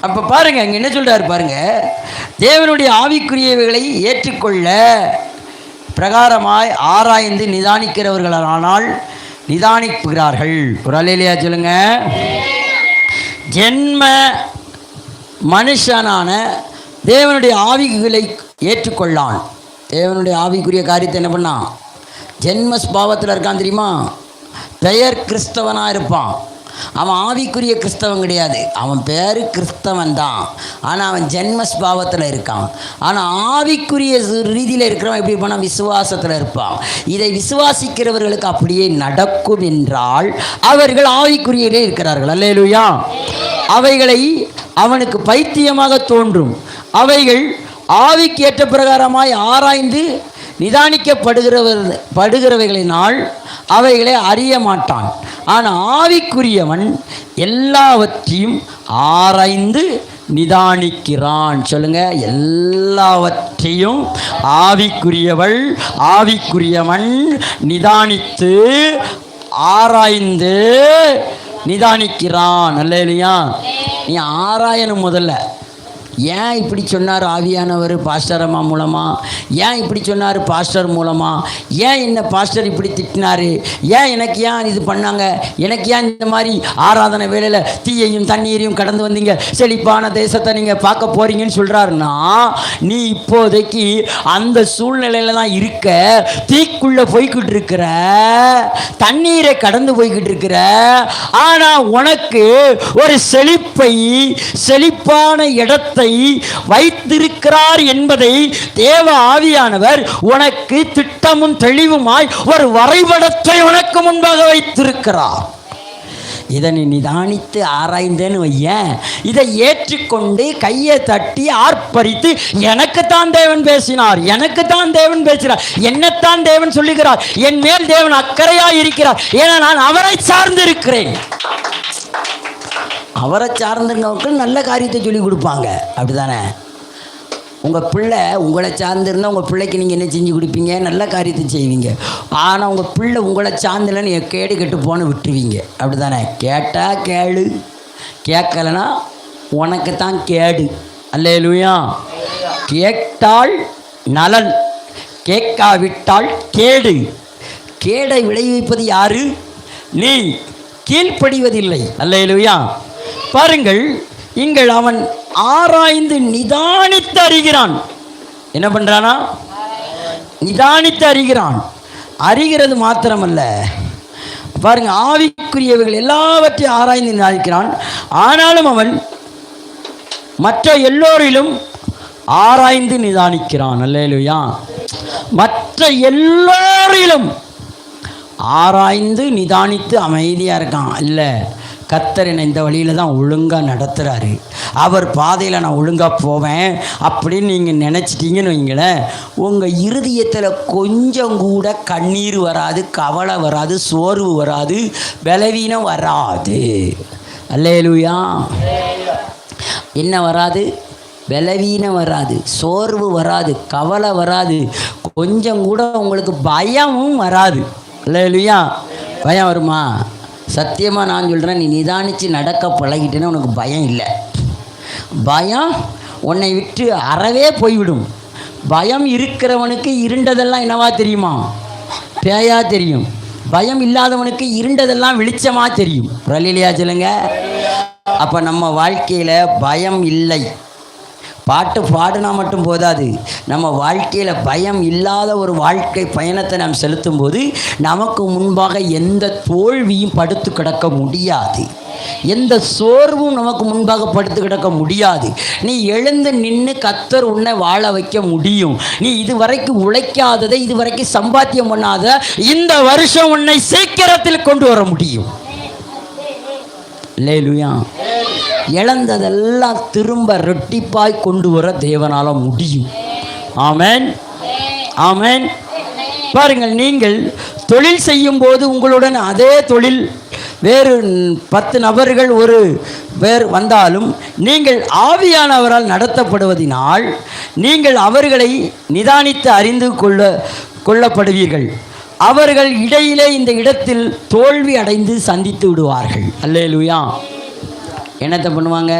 அப்போ பாருங்க இங்கே என்ன சொல்கிறாரு பாருங்க, தேவனுடைய ஆவிக்குரியவைகளை ஏற்றுக்கொள்ள பிரகாரமாய் ஆராய்ந்து நிதானிக்கிறவர்களானால் நிதானிப்புகிறார்கள். ஒரு அல்லேலூயா சொல்லுங்க. ஜென்ம மனுஷனான தேவனுடைய ஆவிகளை ஏற்றுக்கொள்ளான். தேவனுடைய ஆவிக்குரிய காரியத்தை என்ன பண்ணான்? ஜென்ம ஸ்பாவத்தில் இருக்கான் தெரியுமா? பெயர் கிறிஸ்தவனாக இருப்பான். அவன் ஆவிக்குரிய கிறிஸ்தவன் கிடையாது, அவன் பேர் கிறிஸ்தவன் தான். ஆனால் அவன் ஜென்ம ஸ்பாவத்தில் இருக்கான். ஆனால் ஆவிக்குரிய ரீதியில் இருக்கிறவன் எப்படி இருப்பான்? விசுவாசத்தில் இருப்பான். இதை விசுவாசிக்கிறவர்களுக்கு அப்படியே நடக்கும் என்றால் அவர்கள் ஆவிக்குரியிலே இருக்கிறார்கள். அல்லேலூயா. அவைகளை அவனுக்கு பைத்தியமாக தோன்றும். அவைகள் ஆவிக்கு ஏற்ற பிரகாரமாய் ஆராய்ந்து நிதானிக்கப்படுகிறவைகளினால் அவைகளை அறிய மாட்டான். ஆனால் ஆவிக்குரியவன் எல்லாவற்றையும் ஆராய்ந்து நிதானிக்கிறான். சொல்லுங்க, எல்லாவற்றையும் ஆவிக்குரியவன் நிதானித்து ஆராய்ந்து நிதானிக்கிறான். அல்லேலூயா. நீ ஆராயணும் முதல்ல. ஏன் இப்படி சொன்னார் ஆவியானவர் பாஸ்டர் அம்மா மூலமாக? ஏன் இப்படி சொன்னார் பாஸ்டர் மூலமாக? ஏன் என்ன பாஸ்டர் இப்படி திட்டினார்? எனக்கு ஏன் இது பண்ணாங்க? எனக்கு ஏன் இந்த மாதிரி ஆராதனை வேளையில் தீயையும் தண்ணீரையும் கடந்து வந்தீங்க, செழிப்பான தேசத்தை நீங்கள் பார்க்க போகிறீங்கன்னு சொல்கிறாருன்னா, நீ இப்போதைக்கு அந்த சூழ்நிலையில் தான் இருக்க. தீக்குள்ளே போய்கிட்டு இருக்கிற, தண்ணீரை கடந்து போய்கிட்டு இருக்கிற. ஆனால் உனக்கு ஒரு செழிப்பான இடத்தை வைத்திருக்கிறார் என்பதை தேவ ஆவியானவர் உனக்கு திட்டமும் தெளிவுமாய் ஒரு வரைபடத்தை உனக்கு முன்பாக வைத்திருக்கிறார். இதனை நிதானித்து ஆராய்ந்தேன்னு வையேன், இதை ஏற்றுக்கொண்டு கையை தட்டி ஆர்ப்பரித்து எனக்குத்தான் தேவன் பேசினார், எனக்குத்தான் தேவன் பேசுகிறார், என்னத்தான் தேவன் சொல்லுகிறார், என் மேல் தேவன் அக்கறையாய் இருக்கிறார், ஏன்னா நான் அவரை சார்ந்து இருக்கிறேன். அவரை சார்ந்தவங்களுக்கு நல்ல காரியத்தை சொல்லி கொடுப்பாங்க. அப்படி தானே? உங்கள் பிள்ளை உங்களை சார்ந்திருந்தால் உங்கள் பிள்ளைக்கு நீங்கள் என்ன செஞ்சு கொடுப்பீங்க? நல்ல காரியத்தை செய்வீங்க. ஆனால் உங்கள் பிள்ளை உங்களை சார்ந்தில்லைன்னு கேடு கெட்டு போன விட்டுருவீங்க. அப்படி தானே? கேட்டால் கேளு, கேட்கலைன்னா உனக்கு தான் கேடு. அல்லேலூயா. கேட்டால் நலன், கேட்காவிட்டால் கேடு. கேடை விளைவிப்பது யாரு? நீ கீழ்ப்படிவதில்லை. அல்லேலூயா. பாருங்கள், இங்கள் அவன் ஆராய்ந்து நிதானித்து அறிகிறான். என்ன பண்றானா? நிதானித்து அறிகிறான். அறிகிறது மாத்திரமல்ல, பாருங்க, ஆவிக்குரியவைகள் எல்லாவற்றையும் ஆராய்ந்து நிதானிக்கிறான். ஆனாலும் அவன் மற்ற எல்லோரிலும் ஆராய்ந்து நிதானிக்கிறான். அல்லேலூயா. மற்ற எல்லோரிலும் ஆராய்ந்து நிதானித்து அமைதியாக இருக்கான். இல்லை, கர்த்தர் என்னை இந்த வழியில் தான் ஒழுங்காக நடத்துகிறாரு, அவர் பாதையில் நான் ஒழுங்காக போவேன் அப்படின்னு நீங்கள் நினச்சிட்டிங்கன்னு வைங்களேன், உங்கள் இருதயத்தில் கொஞ்சம் கூட கண்ணீர் வராது, கவலை வராது, சோர்வு வராது, பலவீனம் வராது. அல்லேலூயா. என்ன வராது? பலவீனம் வராது, சோர்வு வராது, கவலை வராது, கொஞ்சம் கூட உங்களுக்கு பயமும் வராது. அல்லேலூயா. பயம் வருமா? சத்தியமாக நான் சொல்கிறேன், நீ நிதானித்து நடக்க பழகிட்டேன்னா உனக்கு பயம் இல்லை. பயம் உன்னை விட்டு அறவே போய்விடும். பயம் இருக்கிறவனுக்கு இருண்டதெல்லாம் என்னவா தெரியுமா? பேயா தெரியும். பயம் இல்லாதவனுக்கு இருண்டதெல்லாம் வெளிச்சமாக தெரியும். ரலிலியா சொல்லுங்க. அப்போ நம்ம வாழ்க்கையில் பயம் இல்லை. பாட்டு பாடுனா மட்டும் போதாது, நம்ம வாழ்க்கையில் பயம் இல்லாத ஒரு வாழ்க்கை பயணத்தை நாம் செலுத்தும் போது நமக்கு முன்பாக எந்த தோல்வியும் படுத்து கிடக்க முடியாது, எந்த சோர்வும் நமக்கு முன்பாக படுத்து கிடக்க முடியாது. நீ எழுந்து நின்று கர்த்தர் உன்னை வாழ வைக்க முடியும். நீ இதுவரைக்கும் உழைக்காததை, இதுவரைக்கும் சம்பாத்தியம் பண்ணாத இந்த வருஷம் உன்னை சீக்கிரத்தில் கொண்டு வர முடியும். அல்லேலூயா. இழந்ததெல்லாம் திரும்ப ரெட்டிப்பாய் கொண்டு வர தேவனால முடியும். ஆமென், ஆமென். பாருங்கள், நீங்கள் தொழில் செய்யும் போது உங்களுடன் அதே தொழில் வேறு 10 நபர்கள் ஒரு பேர் வந்தாலும் நீங்கள் ஆவியானவரால் நடத்தப்படுவதினால் நீங்கள் அவர்களை நிதானித்து அறிந்து கொள்ளப்படுவீர்கள். அவர்கள் இடையிலே இந்த இடத்தில் தோல்வி அடைந்து சந்தித்து விடுவார்கள். அல்லேலூயா. என்னத்தை பண்ணுவாங்க?